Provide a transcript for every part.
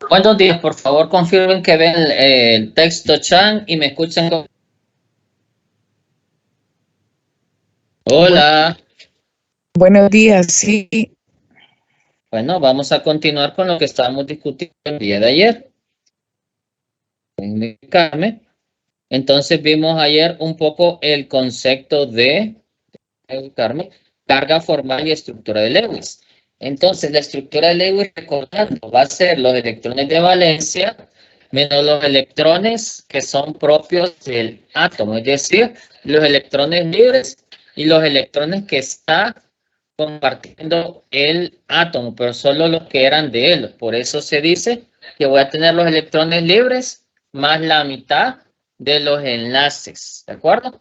Buenos días, por favor confirmen que ven el texto chat y me escuchan. Bueno, Hola. buenos días, sí. Bueno, vamos a continuar con lo que estábamos discutiendo el día de ayer. Indícame. Entonces vimos ayer un poco el concepto de Carmen, carga formal y estructura de Lewis. Entonces, la estructura de Lewis, recordando, va a ser los electrones de valencia menos los electrones que son propios del átomo, es decir, los electrones libres y los electrones que está compartiendo el átomo, pero solo los que eran de él. Por eso se dice que voy a tener los electrones libres más la mitad de los enlaces, ¿de acuerdo?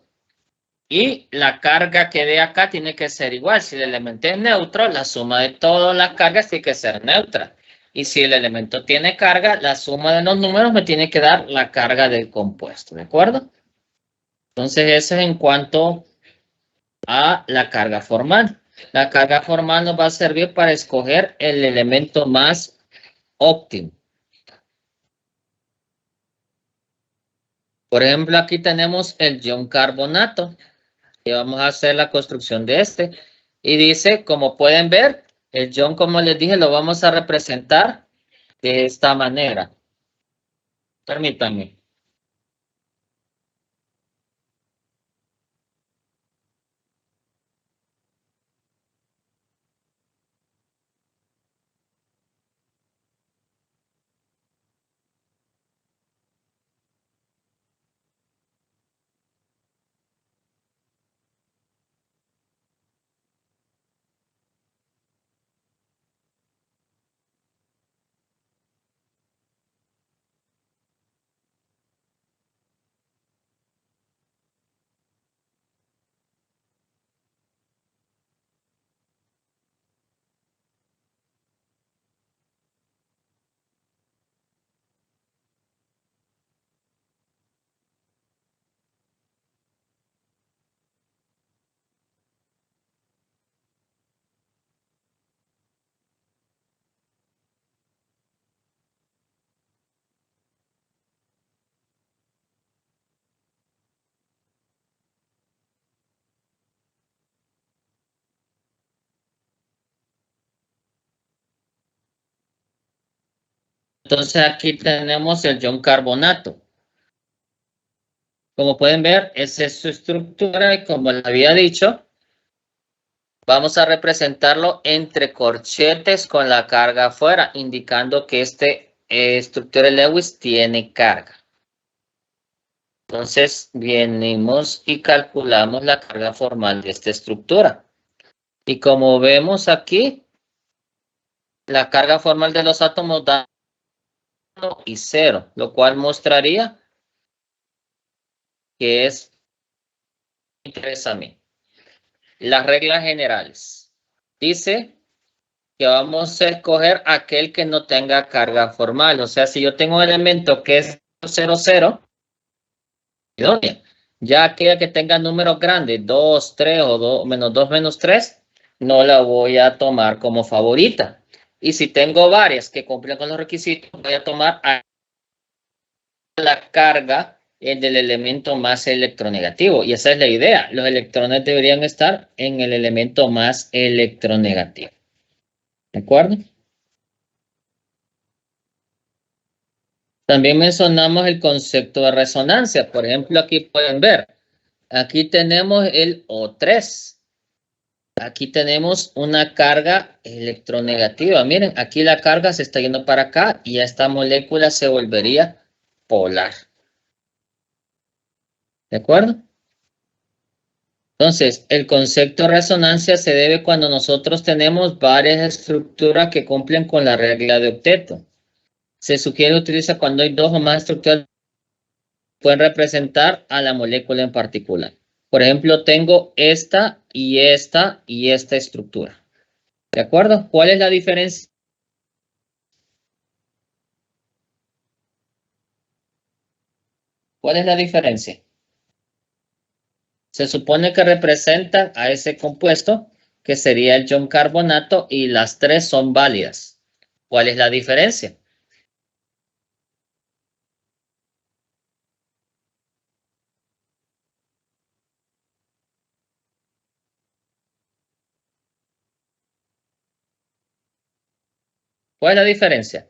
Y la carga que dé acá tiene que ser igual. Si el elemento es neutro, la suma de todas las cargas tiene que ser neutra. Y si el elemento tiene carga, la suma de los números me tiene que dar la carga del compuesto, ¿de acuerdo? Entonces eso es en cuanto a la carga formal. La carga formal nos va a servir para escoger el elemento más óptimo. Por ejemplo, aquí tenemos el ion carbonato. Y vamos a hacer la construcción de este. Y dice, como pueden ver, el ion, como les dije, lo vamos a representar de esta manera. Permítanme. Entonces aquí tenemos el ion carbonato. Como pueden ver, esa es su estructura y como les había dicho, vamos a representarlo entre corchetes con la carga afuera, indicando que este estructura de Lewis tiene carga. Entonces, venimos y calculamos la carga formal de esta estructura. Y como vemos aquí, la carga formal de los átomos da 1 y 0, lo cual mostraría que es, me interesa a mí. Las reglas generales. Dice que vamos a escoger aquel que no tenga carga formal. O sea, si yo tengo un elemento que es 0, 0, idónea. Ya aquella que tenga números grandes, 2, 3 o 2, menos 2, menos 3, no la voy a tomar como favorita. Y si tengo varias que cumplen con los requisitos, voy a tomar a la carga del elemento más electronegativo. Y esa es la idea. Los electrones deberían estar en el elemento más electronegativo. ¿De acuerdo? También mencionamos el concepto de resonancia. Por ejemplo, aquí pueden ver. Aquí tenemos el O3. Aquí tenemos una carga electronegativa. Miren, aquí la carga se está yendo para acá y esta molécula se volvería polar. ¿De acuerdo? Entonces, el concepto de resonancia se debe cuando nosotros tenemos varias estructuras que cumplen con la regla de octeto. Se sugiere utilizar cuando hay dos o más estructuras que pueden representar a la molécula en particular. Por ejemplo, tengo esta y esta y esta estructura. ¿De acuerdo? ¿Cuál es la diferencia? ¿Cuál es la diferencia? Se supone que representan a ese compuesto que sería el ion carbonato y las tres son válidas. ¿Cuál es la diferencia? ¿Cuál es la diferencia?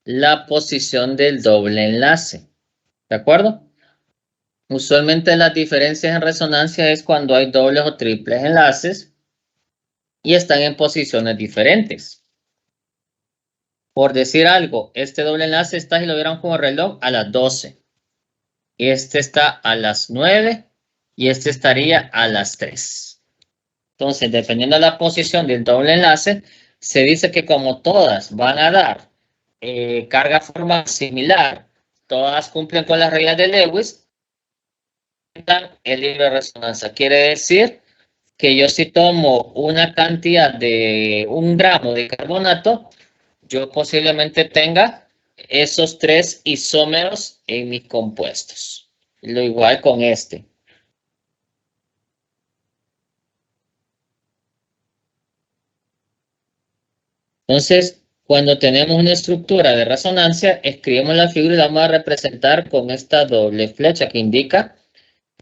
La posición del doble enlace. ¿De acuerdo? Usualmente las diferencias en resonancia es cuando hay dobles o triples enlaces y están en posiciones diferentes. Por decir algo, este doble enlace está, si lo vieran como reloj, a las 12. Este está a las 9 y este estaría a las 3. Entonces, dependiendo de la posición del doble enlace, se dice que como todas van a dar carga formal similar, todas cumplen con las reglas de Lewis, el libre de resonancia. Quiere decir que yo si tomo una cantidad de 1 gramo de carbonato, yo posiblemente tenga esos 3 isómeros en mis compuestos. Lo igual con este. Entonces, cuando tenemos una estructura de resonancia, escribimos la figura y la vamos a representar con esta doble flecha que indica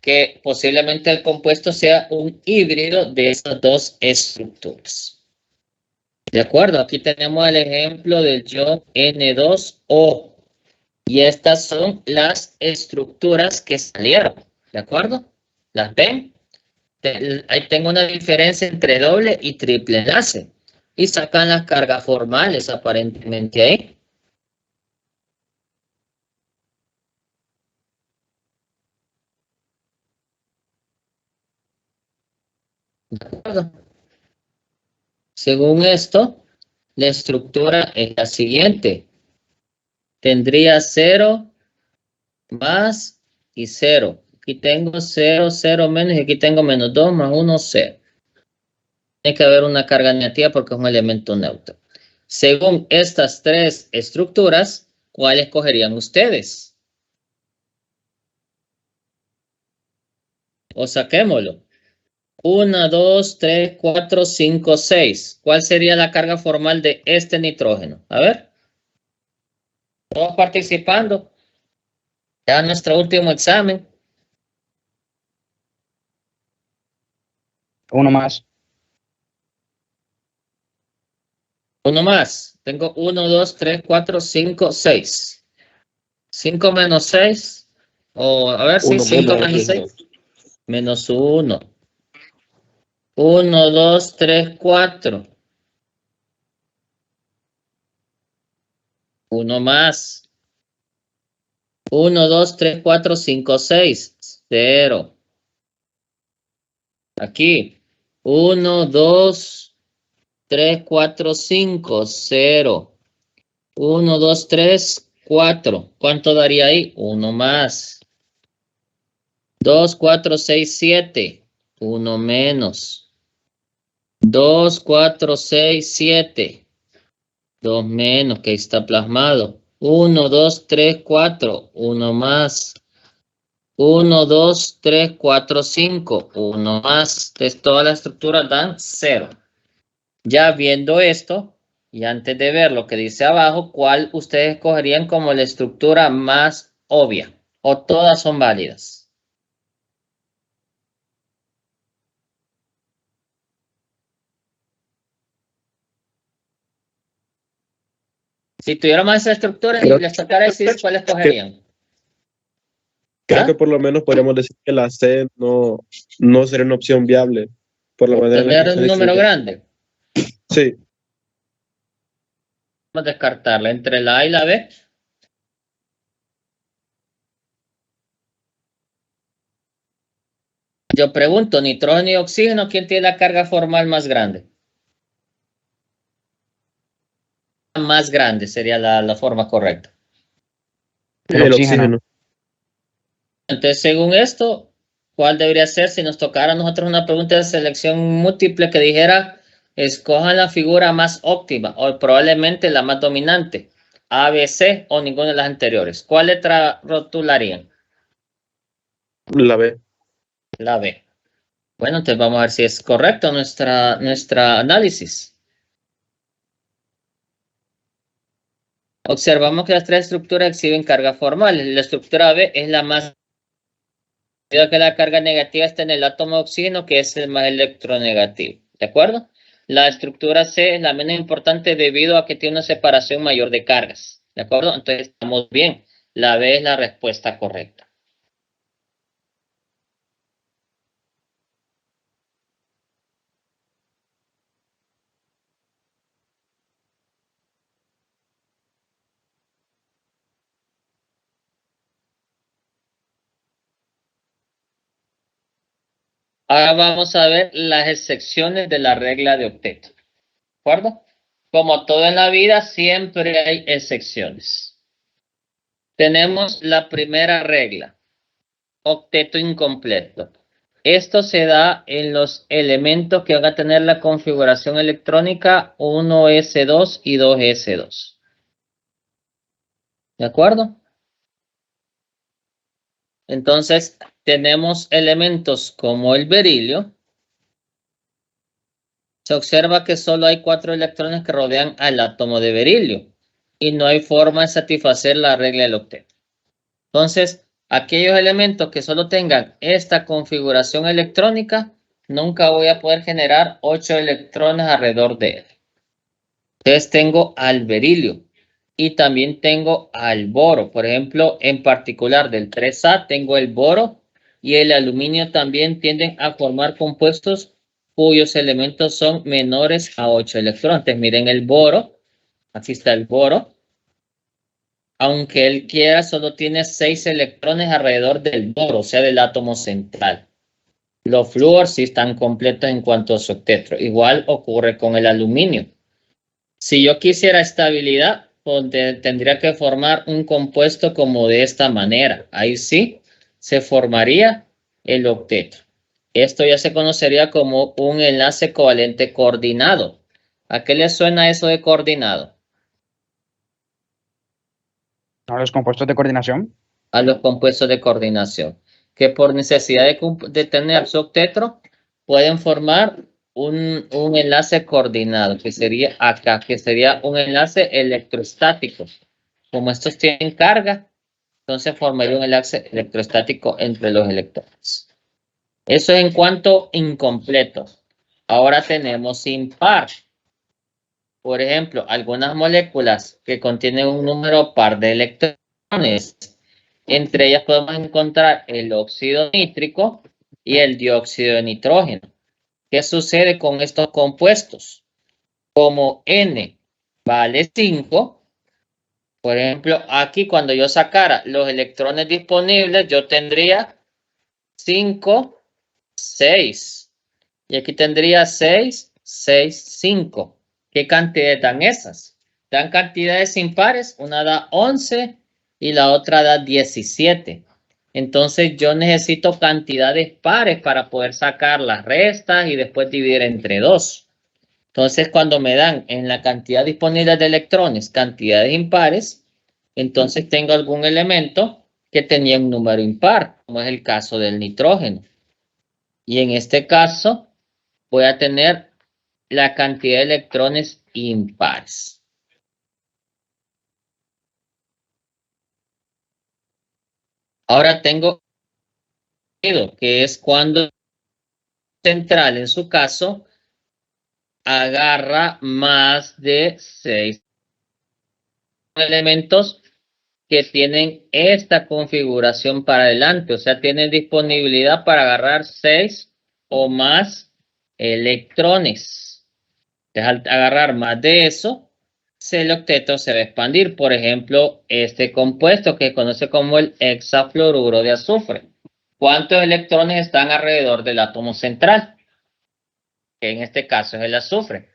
que posiblemente el compuesto sea un híbrido de esas dos estructuras. De acuerdo, aquí tenemos el ejemplo del ion N2O. Y estas son las estructuras que salieron. ¿De acuerdo? ¿Las ven? Ahí tengo una diferencia entre doble y triple enlace. Y sacan las cargas formales aparentemente ahí. ¿De acuerdo? Según esto, la estructura es la siguiente. Tendría 0 más y 0. Aquí tengo 0, 0 menos y aquí tengo menos 2 más 1, 0. Tiene que haber una carga negativa porque es un elemento neutro. Según estas tres estructuras, ¿cuál escogerían ustedes? O saquémoslo. 1, 2, 3, 4, 5, 6. ¿Cuál sería la carga formal de este nitrógeno? A ver. Todos participando. Ya nuestro último examen. Uno más. Uno más. Tengo 1, 2, 3, 4, 5, 6. 5 menos 6. O a ver si 5 menos 6. Menos 1. 1, 2, 3, 4. Uno más. 1, 2, 3, 4, 5, 6. 0. Aquí. 1, 2, 3, 4, 5. 0. 1, 2, 3, 4. ¿Cuánto daría ahí? Uno más. 2, 4, 6, 7. Uno menos. 2, 4, 6, 7. 2 menos, que ahí está plasmado. 1, 2, 3, 4. Uno más. 1, 2, 3, 4, 5. Uno más. Entonces, todas las estructuras dan 0. Ya viendo esto, y antes de ver lo que dice abajo, ¿cuál ustedes escogerían como la estructura más obvia? ¿O todas son válidas? Si tuvieran más estructuras y les tocara decir cuál escogerían. Creo que por lo menos podríamos decir que la C no sería una opción viable. Por la manera en la que Tener está un número escrita. grande. Sí, Vamos a descartarla entre la A y la B. Yo pregunto, nitrógeno y oxígeno, ¿quién tiene la carga formal más grande? Más grande sería la forma correcta. el oxígeno. Entonces, según esto, ¿cuál debería ser si nos tocara a nosotros una pregunta de selección múltiple que dijera, escojan la figura más óptima o probablemente la más dominante, A, B, C o ninguna de las anteriores? ¿Cuál letra rotularían? La B. La B. Bueno, entonces vamos a ver si es correcto nuestra análisis. Observamos que las tres estructuras exhiben carga formal. La estructura B es la más que la carga negativa está en el átomo de oxígeno, que es el más electronegativo. ¿De acuerdo? La estructura C es la menos importante debido a que tiene una separación mayor de cargas. ¿De acuerdo? Entonces estamos bien. La B es la respuesta correcta. Ahora vamos a ver las excepciones de la regla de octeto. ¿De acuerdo? Como todo en la vida, siempre hay excepciones. Tenemos la primera regla, octeto incompleto. Esto se da en los elementos que van a tener la configuración electrónica 1S2 y 2S2. ¿De acuerdo? Entonces, tenemos elementos como el berilio. Se observa que solo hay 4 electrones que rodean al átomo de berilio y no hay forma de satisfacer la regla del octeto. Entonces, aquellos elementos que solo tengan esta configuración electrónica, nunca voy a poder generar 8 electrones alrededor de él. Entonces tengo al berilio y también tengo al boro. Por ejemplo, en particular del 3A tengo el boro y el aluminio también tienden a formar compuestos cuyos elementos son menores a 8 electrones. Entonces, miren el boro, aquí está el boro. Aunque él quiera, solo tiene 6 electrones alrededor del boro, o sea, del átomo central. Los flúor sí están completos en cuanto a su octeto. Igual ocurre con el aluminio. Si yo quisiera estabilidad, pues tendría que formar un compuesto como de esta manera. Ahí sí se formaría el octeto. Esto ya se conocería como un enlace covalente coordinado. ¿A qué le suena eso de coordinado? ¿A los compuestos de coordinación? A los compuestos de coordinación, que por necesidad de tener su octeto, pueden formar un enlace coordinado, que sería acá, que sería un enlace electrostático. Como estos tienen carga, entonces formaría un enlace electrostático entre los electrones. Eso es en cuanto incompleto. Ahora tenemos impar. Por ejemplo, algunas moléculas que contienen un número par de electrones. Entre ellas podemos encontrar el óxido nítrico y el dióxido de nitrógeno. ¿Qué sucede con estos compuestos? Como N vale 5, por ejemplo, aquí cuando yo sacara los electrones disponibles, yo tendría 5, 6. Y aquí tendría 6, 6, 5. ¿Qué cantidades dan esas? Dan cantidades impares. Una da 11 y la otra da 17. Entonces yo necesito cantidades pares para poder sacar las restas y después dividir entre 2. Entonces cuando me dan en la cantidad disponible de electrones cantidades impares, entonces tengo algún elemento que tenía un número impar, como es el caso del nitrógeno. Y en este caso voy a tener la cantidad de electrones impares. Ahora tengo que es cuando central en su caso agarra más de 6 elementos que tienen esta configuración para adelante, o sea, tienen disponibilidad para agarrar 6 o más electrones. Entonces, al agarrar más de eso, el octeto se va a expandir. Por ejemplo, este compuesto que se conoce como el hexafluoruro de azufre. ¿Cuántos electrones están alrededor del átomo central? Que en este caso es el azufre.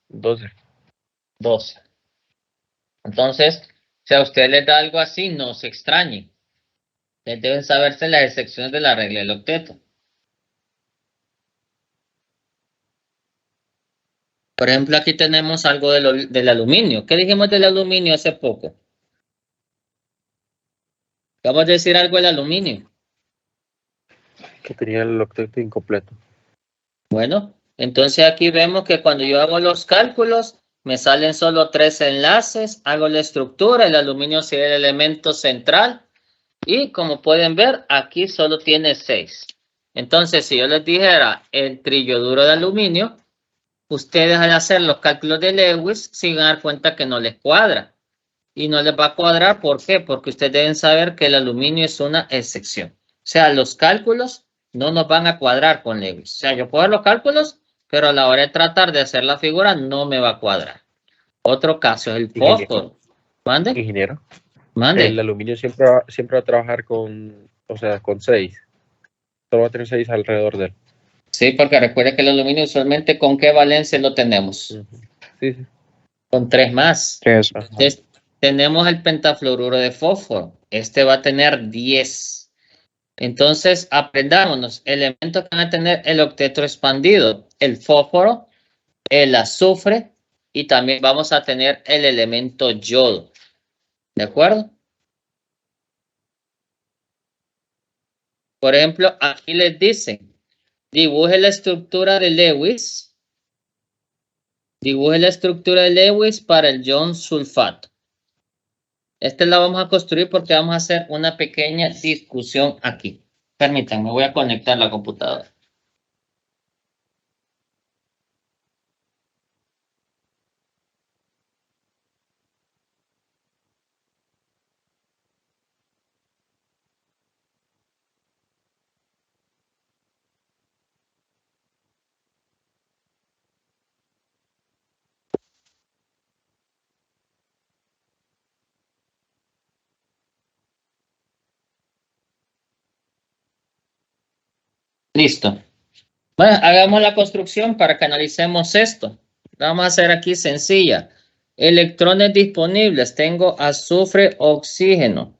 12. 12. Entonces, si a usted les da algo así, no se extrañe. Deben saberse las excepciones de la regla del octeto. Por ejemplo, aquí tenemos algo del aluminio. ¿Qué dijimos del aluminio hace poco? Vamos a decir algo del aluminio. Que tenía el octeto incompleto. Bueno, entonces aquí vemos que cuando yo hago los cálculos, me salen solo 3 enlaces, hago la estructura, el aluminio sería el elemento central y como pueden ver, aquí solo tiene 6. Entonces, si yo les dijera el triyoduro de aluminio, ustedes al hacer los cálculos de Lewis se van a dar cuenta que no les cuadra. Y no les va a cuadrar, ¿por qué? Porque ustedes deben saber que el aluminio es una excepción. O sea, los cálculos no nos van a cuadrar con Lewis. O sea, yo puedo hacer los cálculos, pero a la hora de tratar de hacer la figura no me va a cuadrar. Otro caso es el fósforo. ¿Mande? Ingeniero, el ¿Mande? aluminio siempre va a trabajar con, o sea, con 6. Solo va a tener 6 alrededor de él. Sí, porque recuerde que el aluminio usualmente ¿con qué valencia lo tenemos? Sí, sí. Con 3 más. 3. Ajá. Entonces, tenemos el pentafluoruro de fósforo. Este va a tener 10. Entonces, aprendámonos elementos que van a tener el octeto expandido, el fósforo, el azufre y también vamos a tener el elemento yodo. ¿De acuerdo? Por ejemplo, aquí les dicen, dibuje la estructura de Lewis. Dibuje la estructura de Lewis para el ion sulfato. Esta la vamos a construir porque vamos a hacer una pequeña discusión aquí. Permítanme, voy a conectar la computadora. Listo. Bueno, hagamos la construcción para que analicemos esto. La vamos a hacer aquí sencilla. Electrones disponibles. Tengo azufre, oxígeno.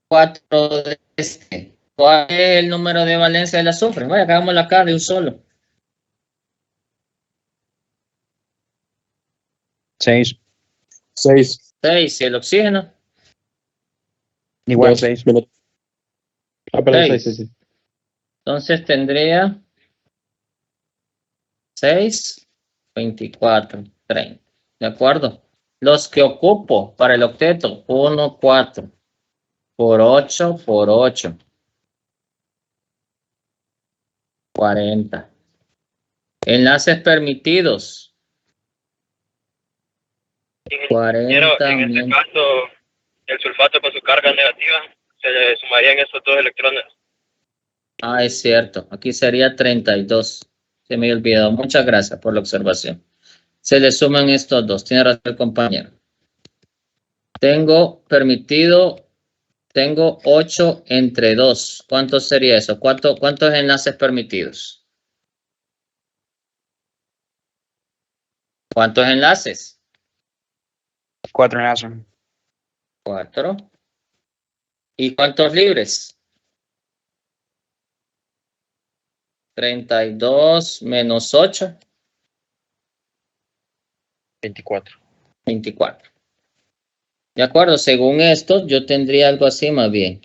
4 de este. ¿Cuál es el número de valencia del azufre? Bueno, hagámoslo acá de un solo. 6. 6. 6. ¿Y el oxígeno? Igual 2. 6. Perdón, 6, 6. 6, 6. Entonces tendría 6, 24, 30. ¿De acuerdo? Los que ocupo para el octeto, 1, 4, por 8, por 8. 40. Enlaces permitidos. Ingeniero, 40 en este menos. caso, el sulfato con su carga negativa, se le sumarían esos dos electrones. Ah, es cierto. Aquí sería 32. Se me olvidó. Muchas gracias por la observación. Se le suman estos dos. Tiene razón el compañero. Tengo permitido, tengo 8 entre 2. ¿Cuánto sería eso? ¿Cuántos enlaces permitidos? ¿Cuántos enlaces? 4 enlaces. 4. ¿Y cuántos libres? 32 menos 8. 24. 24. De acuerdo, según esto, yo tendría algo así más bien.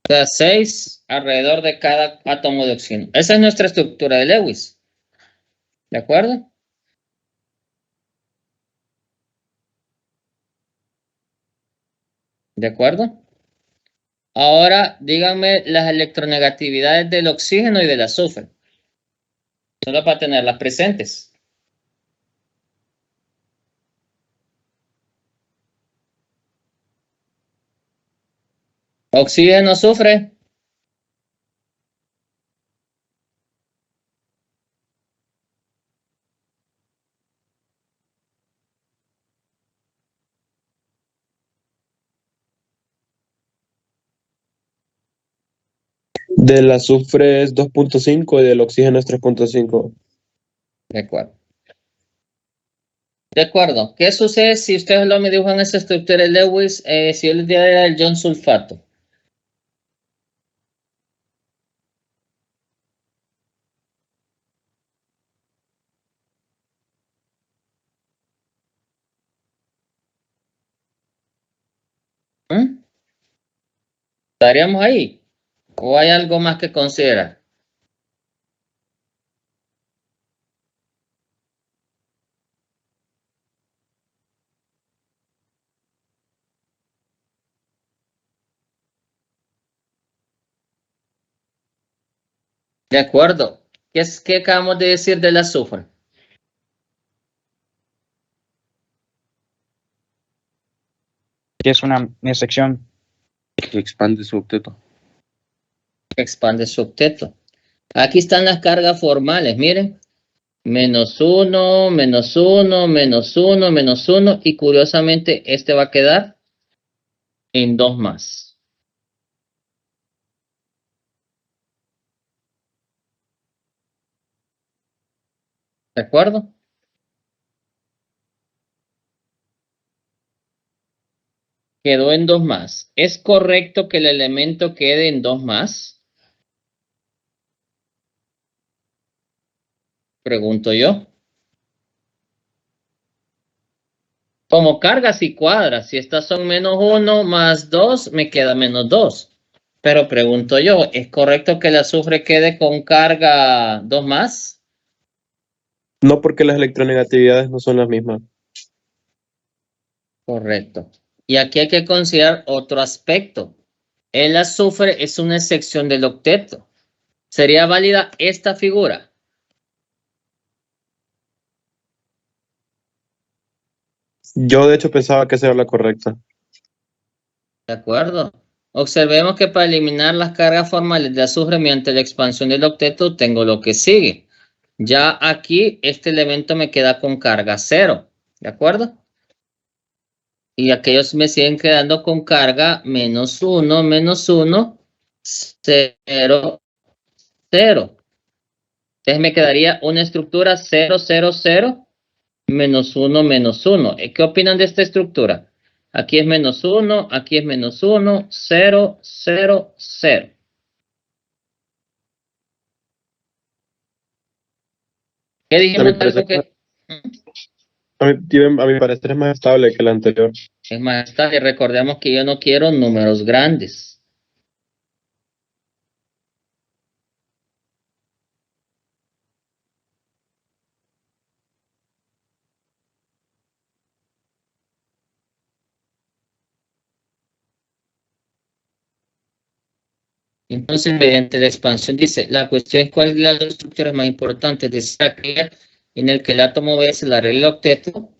O sea, 6 alrededor de cada átomo de oxígeno. Esa es nuestra estructura de Lewis. ¿De acuerdo? ¿De acuerdo? Ahora díganme las electronegatividades del oxígeno y del azufre. Solo para tenerlas presentes. Oxígeno, azufre. Del azufre es 2.5 y del oxígeno es 3.5. De acuerdo. De acuerdo. ¿Qué sucede si ustedes lo me dibujan esa estructura de Lewis si yo les diera el ion sulfato? ¿Mm? ¿Estaríamos ahí? ¿O hay algo más que considerar? De acuerdo. ¿Qué acabamos de decir del azufre? Que es una sección. Que expande su octeto. Expande su octeto. Aquí están las cargas formales, miren. -1, -1, -1, -1. Y curiosamente, este va a quedar en 2 más. ¿De acuerdo? Quedó en 2 más. ¿Es correcto que el elemento quede en 2 más? Pregunto yo. Como cargas y cuadras, si estas son -1 más 2, me queda -2. Pero pregunto yo, ¿es correcto que el azufre quede con carga 2 más? No, porque las electronegatividades no son las mismas. Correcto. Y aquí hay que considerar otro aspecto. El azufre es una sección del octeto. ¿Sería válida esta figura? Yo de hecho pensaba que esa era la correcta. ¿De acuerdo? Observemos que para eliminar las cargas formales de azufre mediante la expansión del octeto tengo lo que sigue. Ya aquí este elemento me queda con carga 0. ¿De acuerdo? Y aquellos me siguen quedando con carga -1, -1, 0, 0. Entonces me quedaría una estructura 0, 0, 0, -1, -1. ¿Qué opinan de esta estructura? Aquí es -1, aquí es -1, 0, 0, 0. ¿Qué dijimos? Algo que A mi parecer es más estable que la anterior. es más estable. Recordemos que yo no quiero números grandes. Entonces, mediante la expansión, dice, la cuestión es cuál es la estructura más importante, dice aquella en el que el átomo B es la regla octeto,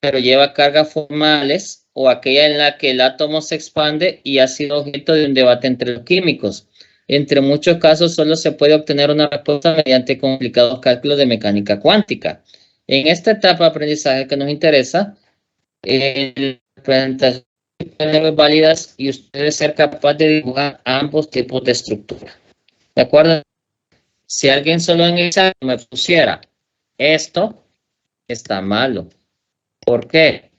pero lleva cargas formales, o aquella en la que el átomo se expande y ha sido objeto de un debate entre los químicos. Entre muchos casos, solo se puede obtener una respuesta mediante complicados cálculos de mecánica cuántica. En esta etapa de aprendizaje que nos interesa, la presentación válidas y ustedes ser capaz de dibujar ambos tipos de estructura. ¿De acuerdo? Si alguien solo en el examen me pusiera esto, está malo. ¿Por qué?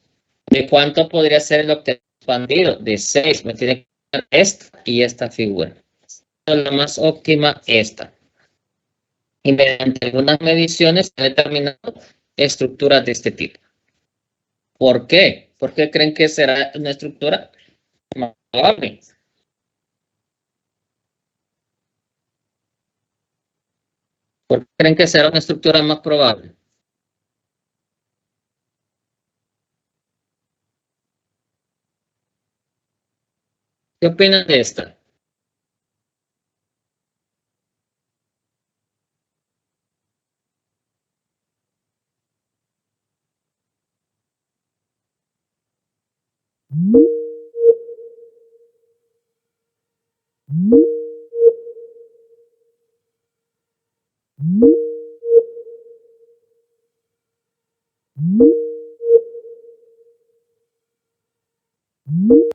¿De cuánto podría ser el octeto expandido? De 6. Me tiene que dar esta y esta figura. La más óptima, esta. Y mediante algunas mediciones he determinado estructuras de este tipo. ¿Por qué? ¿Por qué creen que será una estructura más probable? ¿Por qué creen que será una estructura más probable? ¿Qué opinan de esta?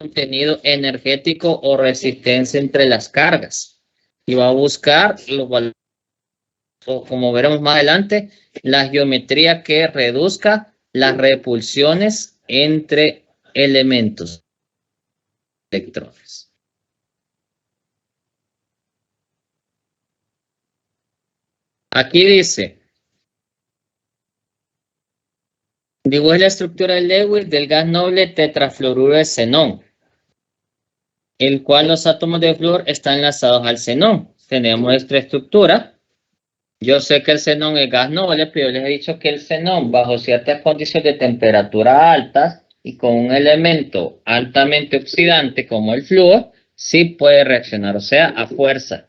Contenido energético o resistencia entre las cargas. Y va a buscar los valores, como veremos más adelante, la geometría que reduzca las repulsiones entre elementos electrones. Aquí dice, dibuje la estructura de Lewis del gas noble tetrafluoruro de xenón. el cual los átomos de flúor están enlazados al xenón. Tenemos esta estructura. Yo sé que el xenón es gas noble, pero yo les he dicho que el xenón, bajo ciertas condiciones de temperatura altas y con un elemento altamente oxidante como el flúor, sí puede reaccionar, o sea, a fuerza.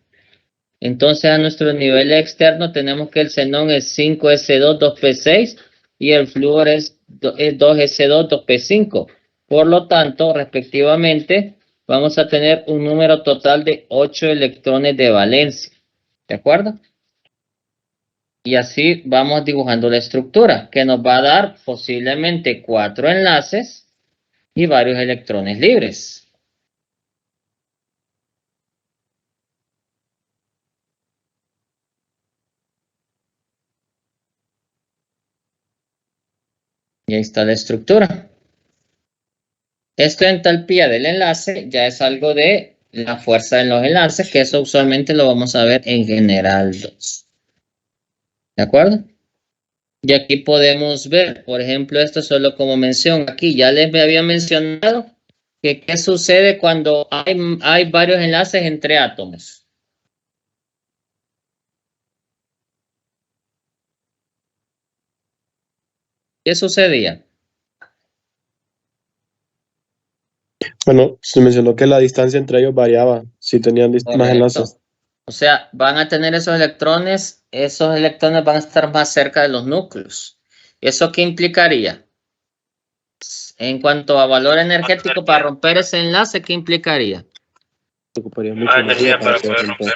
Entonces, a nuestro nivel externo tenemos que el xenón es 5S2, 2P6 y el flúor es 2S2, 2P5. Por lo tanto, respectivamente, vamos a tener un número total de 8 electrones de valencia. ¿De acuerdo? Y así vamos dibujando la estructura, que nos va a dar posiblemente 4 enlaces y varios electrones libres. Y ahí está la estructura. Esto de entalpía del enlace ya es algo de la fuerza en los enlaces, que eso usualmente lo vamos a ver en general 2. ¿De acuerdo? Y aquí podemos ver, por ejemplo, esto solo como mención. Aquí ya les había mencionado que qué sucede cuando hay varios enlaces entre átomos. ¿Qué sucedía? Bueno, se mencionó que la distancia entre ellos variaba si tenían más Correcto. enlaces. O sea, van a tener esos electrones van a estar más cerca de los núcleos. ¿Eso qué implicaría? En cuanto a valor energético para romper ese enlace, ¿qué implicaría? Ocuparía Más mucha energía energía para poder romper.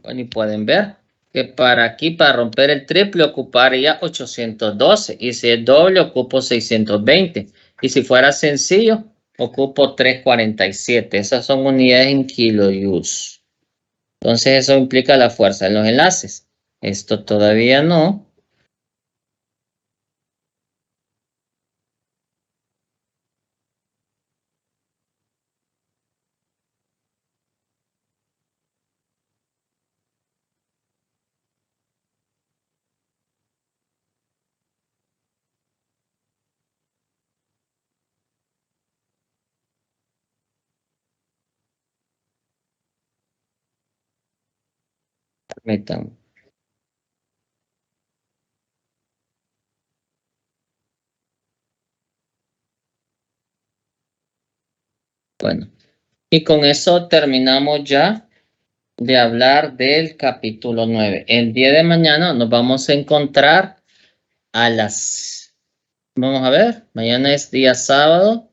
Bueno, y pueden ver que para romper el triple, ocuparía 812. Y si es doble, ocupo 620. Y si fuera sencillo, ocupo 347. Esas son unidades en kilojoule. Entonces eso implica la fuerza en los enlaces. Esto todavía no. Permítanme. Bueno, y con eso terminamos ya de hablar del capítulo 9. El día de mañana nos vamos a encontrar vamos a ver, mañana es día sábado.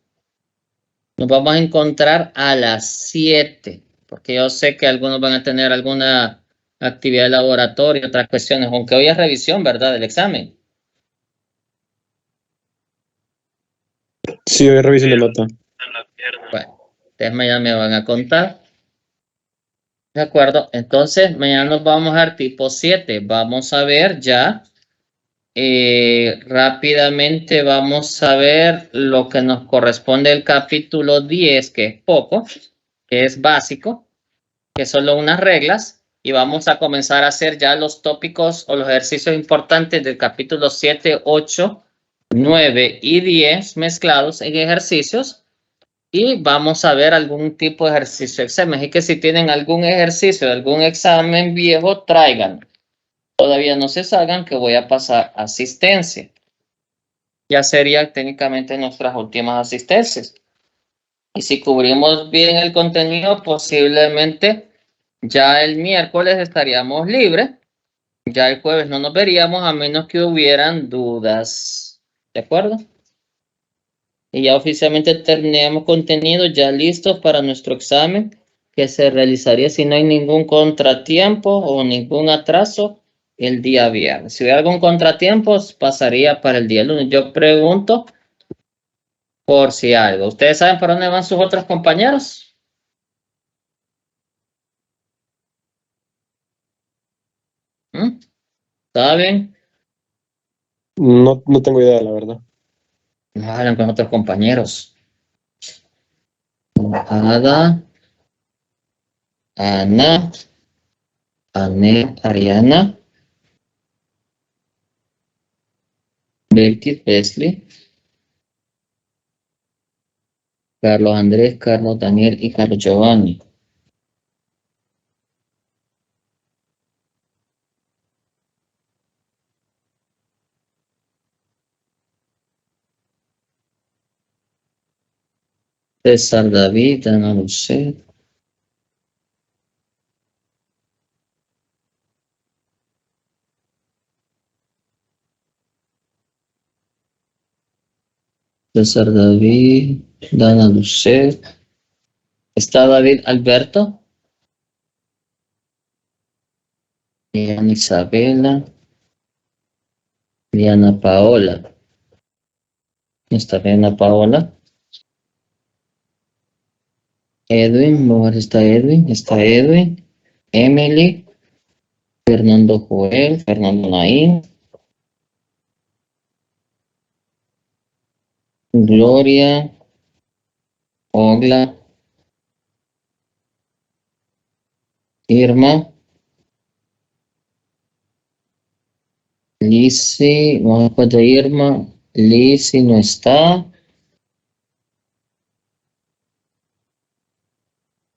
Nos vamos a encontrar a las 7, porque yo sé que algunos van a tener alguna actividad de laboratorio, otras cuestiones, aunque hoy es revisión, ¿verdad? Del examen. Sí, hoy revisen la nota. En la pierna. Bueno, ustedes mañana me van a contar. De acuerdo, entonces mañana nos vamos a ver tipo 7. Vamos a ver ya rápidamente, vamos a ver lo que nos corresponde el capítulo 10, que es poco, que es básico, que son solo unas reglas, y vamos a comenzar a hacer ya los tópicos o los ejercicios importantes del capítulo 7, 8, 9 y 10 mezclados en ejercicios. Y vamos a ver algún tipo de ejercicio examen. Así que si tienen algún ejercicio, algún examen viejo, traigan. Todavía no se salgan, que voy a pasar asistencia. Ya sería técnicamente nuestras últimas asistencias. Y si cubrimos bien el contenido, posiblemente ya el miércoles estaríamos libres. Ya el jueves no nos veríamos a menos que hubieran dudas. ¿De acuerdo? Y ya oficialmente terminamos contenido ya listos para nuestro examen, que se realizaría si no hay ningún contratiempo o ningún atraso el día viernes. Si hubiera algún contratiempo, pasaría para el día lunes. Yo pregunto por si algo. ¿Ustedes saben para dónde van sus otros compañeros? ¿Saben? No, no tengo idea, la verdad. No hablan con otros compañeros. Ada, Ana, Anet, Ariana, Betty, Wesley, Carlos Andrés, Carlos Daniel y Carlos Giovanni. César David, Ana Lucet. César David, Dana Lucet. ¿Está David Alberto? Diana Isabela. Diana Paola. ¿Está Diana Paola? Edwin, vamos a ver, está Edwin. Está Edwin. Emily. Fernando Joel. Fernando Naín. Gloria. Ogla. Irma. Lizzy, vamos después de Irma. Lizzy no está.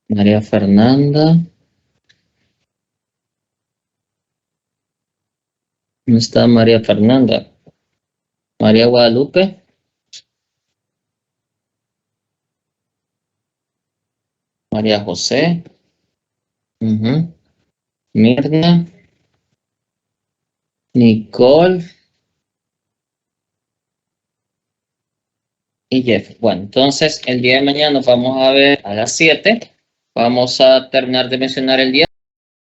María Fernanda. No está María Fernanda. María Guadalupe. María José. Mirna. Nicole. Y Jeff. Bueno, entonces el día de mañana nos vamos a ver a las 7. Vamos a terminar de mencionar el día.